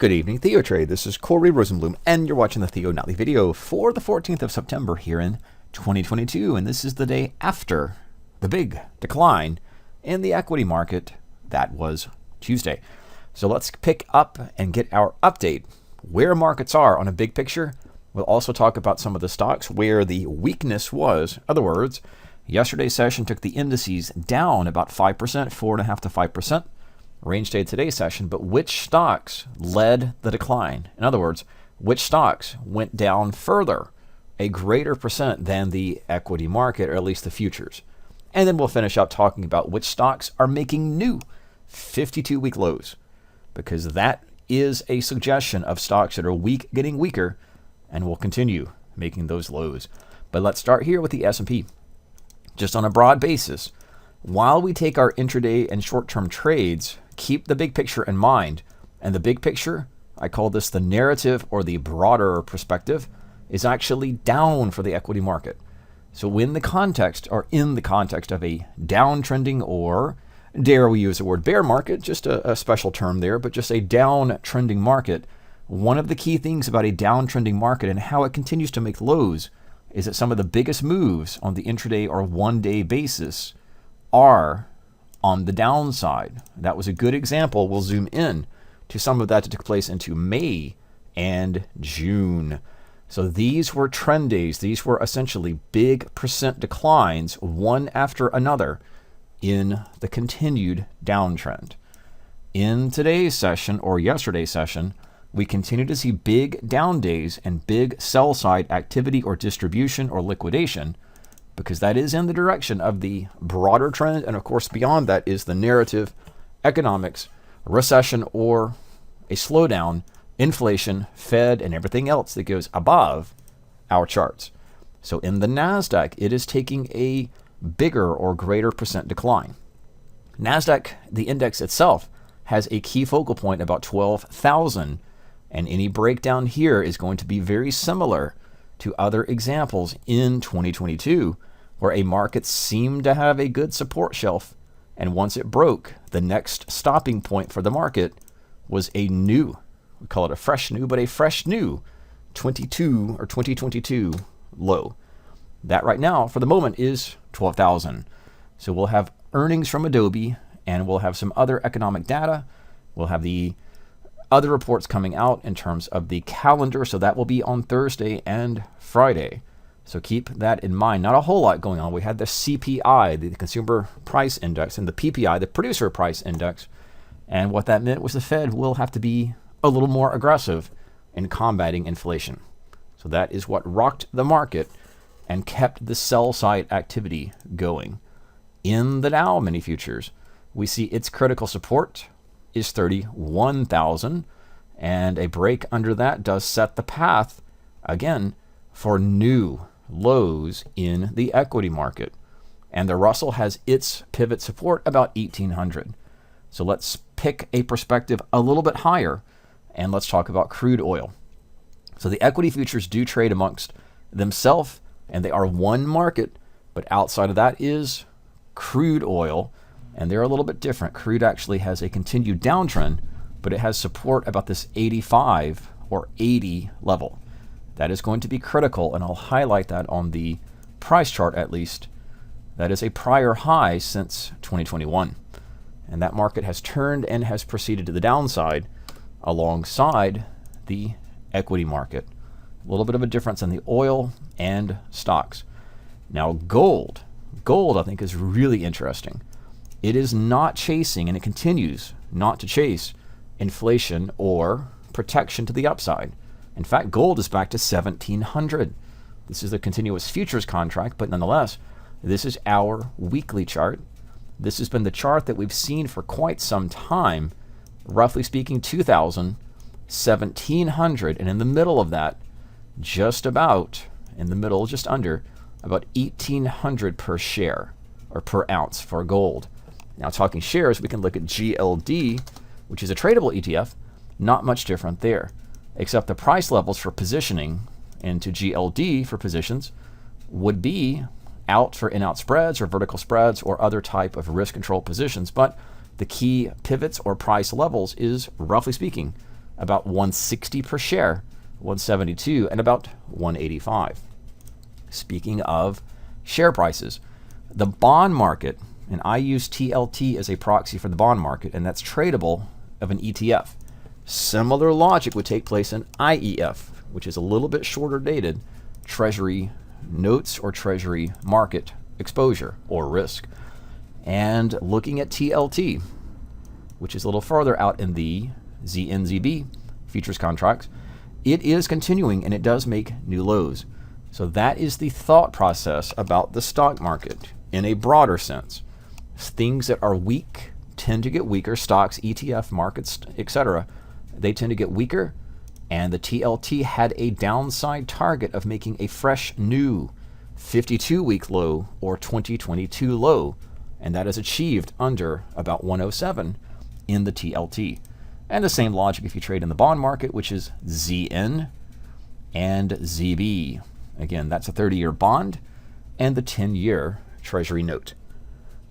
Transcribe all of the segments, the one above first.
Good evening, TheoTrade. This is Corey Rosenblum, and you're watching the Theo Nightly video for the 14th of September here in 2022. And this is the day after the big decline in the equity market. That was Tuesday. So let's pick up and get our update where markets are on a big picture. We'll also talk about some of the stocks where the weakness was. In other words, yesterday's session took the indices down about 5%, 4.5% to 5%. Range stayed today's session, but which stocks led the decline? In other words, which stocks went down further, a greater percent than the equity market, or at least the futures? And then we'll finish up talking about which stocks are making new 52-week lows, because that is a suggestion of stocks that are weak getting weaker and will continue making those lows. But let's start here with the S&P. Just on a broad basis, while we take our intraday and short-term trades, keep the big picture in mind. And the big picture, I call this the narrative or the broader perspective, is actually down for the equity market. So in the context of a downtrending, or dare we use the word bear market, just a special term there, but just a downtrending market, one of the key things about a downtrending market and how it continues to make lows is that some of the biggest moves on the intraday or one-day basis are on the downside. That was a good example. We'll zoom in to some of that that took place into May and June. So these were trend days. These were essentially big percent declines, one after another, in the continued downtrend. In today's session, or yesterday's session, we continue to see big down days and big sell side activity or distribution or liquidation, because that is in the direction of the broader trend. And of course, beyond that is the narrative, economics, recession or a slowdown, inflation, Fed, and everything else that goes above our charts. So in the Nasdaq, it is taking a bigger or greater percent decline. Nasdaq, the index itself, has a key focal point about 12,000. And any breakdown here is going to be very similar to other examples in 2022, where a market seemed to have a good support shelf, and once it broke, the next stopping point for the market was a new, we call it a fresh new 22 or 2022 low. That right now, for the moment, is 12,000. So we'll have earnings from Adobe, and we'll have some other economic data. We'll have the other reports coming out in terms of the calendar, so that will be on Thursday and Friday. So keep that in mind. Not a whole lot going on. We had the CPI, the Consumer Price Index, and the PPI, the Producer Price Index. And what that meant was the Fed will have to be a little more aggressive in combating inflation. So that is what rocked the market and kept the sell side activity going. In the Dow mini futures, we see its critical support is 31,000, and a break under that does set the path again for new lows in the equity market. And the Russell has its pivot support about 1,800. So let's pick a perspective a little bit higher, and let's talk about crude oil. So the equity futures do trade amongst themselves, and they are one market, but outside of that is crude oil. And they're a little bit different. Crude actually has a continued downtrend, but it has support about this 85 or 80 level. That is going to be critical, and I'll highlight that on the price chart at least. That is a prior high since 2021. And that market has turned and has proceeded to the downside alongside the equity market. A little bit of a difference in the oil and stocks. Now gold. Gold, I think, is really interesting. It is not chasing, and it continues not to chase, inflation or protection to the upside. In fact, gold is back to 1,700. This is a continuous futures contract, but nonetheless, this is our weekly chart. This has been the chart that we've seen for quite some time, roughly speaking 2,000, 1,700, and in the middle of that, just about, in the middle, just under, about 1,800 per share, or per ounce for gold. Now, talking shares, we can look at GLD, which is a tradable ETF. Not much different there, except the price levels for positioning into GLD for positions would be out for in-out spreads or vertical spreads or other type of risk control positions. But the key pivots or price levels is, roughly speaking, about 160 per share, 172, and about 185. Speaking of share prices, the bond market, and I use TLT as a proxy for the bond market, and that's tradable of an ETF. Similar logic would take place in IEF, which is a little bit shorter dated treasury notes or treasury market exposure or risk. And looking at TLT, which is a little further out in the ZNZB futures contracts, it is continuing and it does make new lows. So that is the thought process about the stock market in a broader sense. Things that are weak tend to get weaker. Stocks, ETF markets, etc., they tend to get weaker. And the TLT had a downside target of making a fresh new 52-week low or 2022 low. And that is achieved under about 107 in the TLT. And the same logic if you trade in the bond market, which is ZN and ZB. Again, that's a 30-year bond and the 10-year treasury note.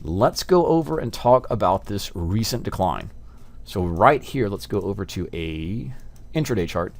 Let's go over and talk about this recent decline. So right here, let's go over to a intraday chart,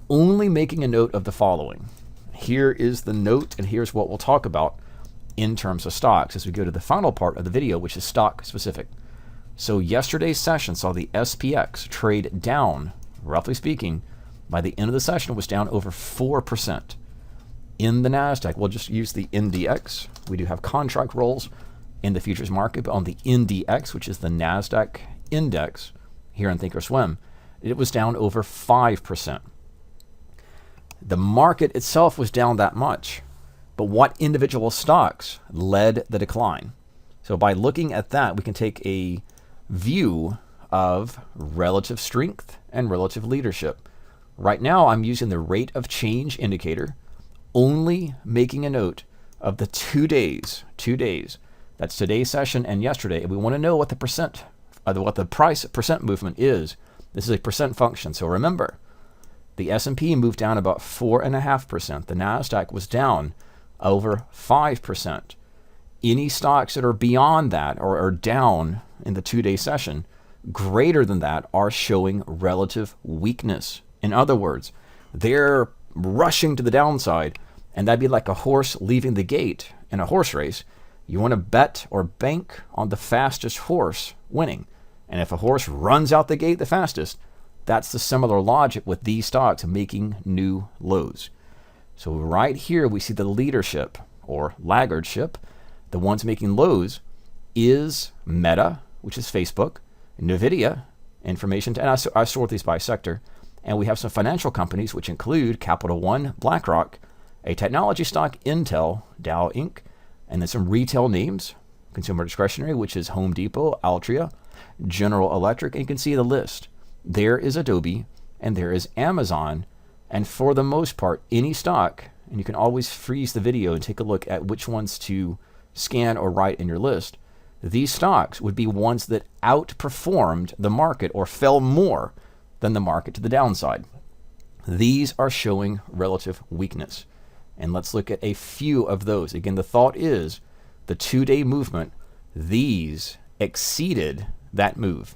only making a note of the following. Here is the note, and here's what we'll talk about in terms of stocks as we go to the final part of the video, which is stock specific. So yesterday's session saw the SPX trade down, roughly speaking, by the end of the session it was down over 4%. In the Nasdaq, we'll just use the NDX. We do have contract rolls in the futures market, but on the NDX, which is the Nasdaq index here in thinkorswim, it was down over 5%. The market itself was down that much, but what individual stocks led the decline? So by looking at that, we can take a view of relative strength and relative leadership. Right now, I'm using the rate of change indicator, only making a note of the 2 days. That's today's session and yesterday. And we want to know what the price percent movement is. This is a percent function. So remember, the S&P moved down about 4.5%. The Nasdaq was down over 5%. Any stocks that are beyond that or are down in the 2-day session, greater than that, are showing relative weakness. In other words, they're rushing to the downside, and that'd be like a horse leaving the gate in a horse race. You want to bet or bank on the fastest horse winning. And if a horse runs out the gate the fastest, that's the similar logic with these stocks making new lows. So right here we see the leadership or laggardship. The ones making lows is Meta, which is Facebook, Nvidia, information, and I sort these by sector. And we have some financial companies, which include Capital One, BlackRock, a technology stock, Intel, Dow Inc., and then some retail names, consumer discretionary, which is Home Depot, Altria, General Electric, and you can see the list. There is Adobe, and there is Amazon, and for the most part, any stock, and you can always freeze the video and take a look at which ones to scan or write in your list. These stocks would be ones that outperformed the market or fell more than the market to the downside. These are showing relative weakness. And let's look at a few of those. Again, the thought is the 2-day movement, these exceeded that move.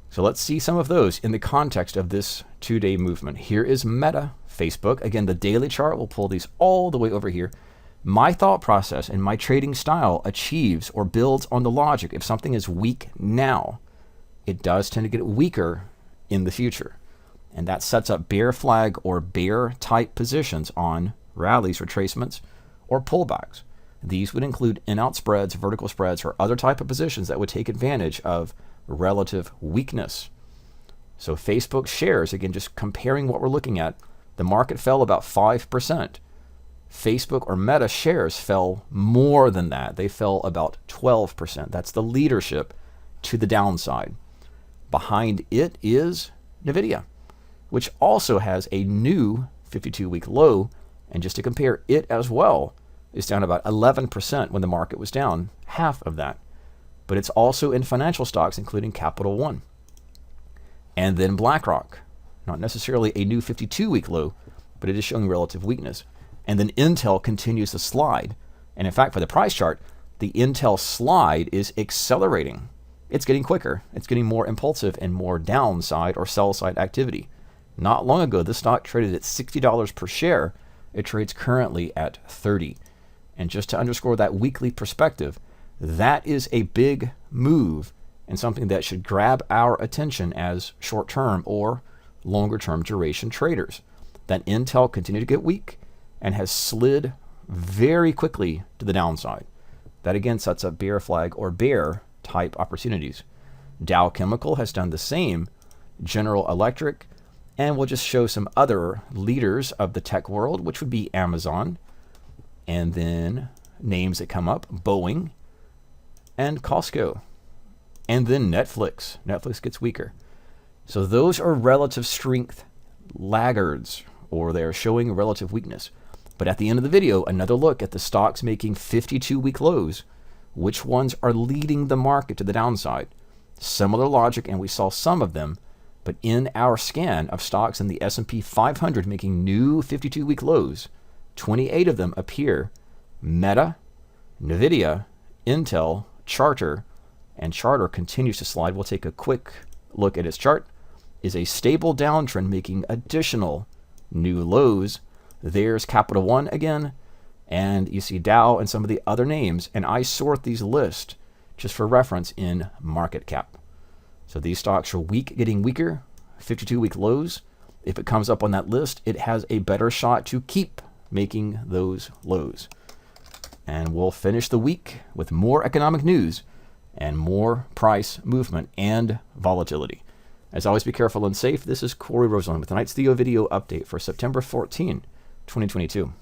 So let's see some of those in the context of this 2-day movement. Here is Meta, Facebook. Again, the daily chart, we'll pull these all the way over here. My thought process and my trading style achieves or builds on the logic. If something is weak now, it does tend to get weaker in the future. And that sets up bear flag or bear type positions on rallies, retracements, or pullbacks. These would include in-out spreads, vertical spreads, or other type of positions that would take advantage of relative weakness. So Facebook shares, again, just comparing what we're looking at, the market fell about 5%. Facebook or Meta shares fell more than that. They fell about 12%. That's the leadership to the downside. Behind it is Nvidia, which also has a new 52-week low. And just to compare, it as well is down about 11% when the market was down half of that. But it's also in financial stocks, including Capital One. And then BlackRock, not necessarily a new 52-week low, but it is showing relative weakness. And then Intel continues to slide. And in fact, for the price chart, the Intel slide is accelerating. It's getting quicker. It's getting more impulsive and more downside or sell side activity. Not long ago, this stock traded at $60 per share. It trades currently at 30. And just to underscore that weekly perspective, that is a big move and something that should grab our attention as short-term or longer-term duration traders. That Intel continued to get weak and has slid very quickly to the downside. That again sets up bear flag or bear type opportunities. Dow Chemical has done the same, General Electric, and we'll just show some other leaders of the tech world, which would be Amazon, and then names that come up, Boeing and Costco, and then Netflix. Netflix gets weaker. So those are relative strength laggards, or they're showing relative weakness. But at the end of the video, another look at the stocks making 52-week lows. Which ones are leading the market to the downside? Similar logic, and we saw some of them, but in our scan of stocks in the S&P 500 making new 52-week lows, 28 of them appear Meta, Nvidia, Intel, Charter, and Charter continues to slide. We'll take a quick look at its chart. Is a stable downtrend making additional new lows. There's Capital One again, and you see Dow and some of the other names, and I sort these lists just for reference in market cap. So these stocks are weak, getting weaker, 52-week lows. If it comes up on that list, it has a better shot to keep making those lows. And we'll finish the week with more economic news and more price movement and volatility. As always, be careful and safe. This is Corey Roseland with tonight's Theo video update for September 14, 2022.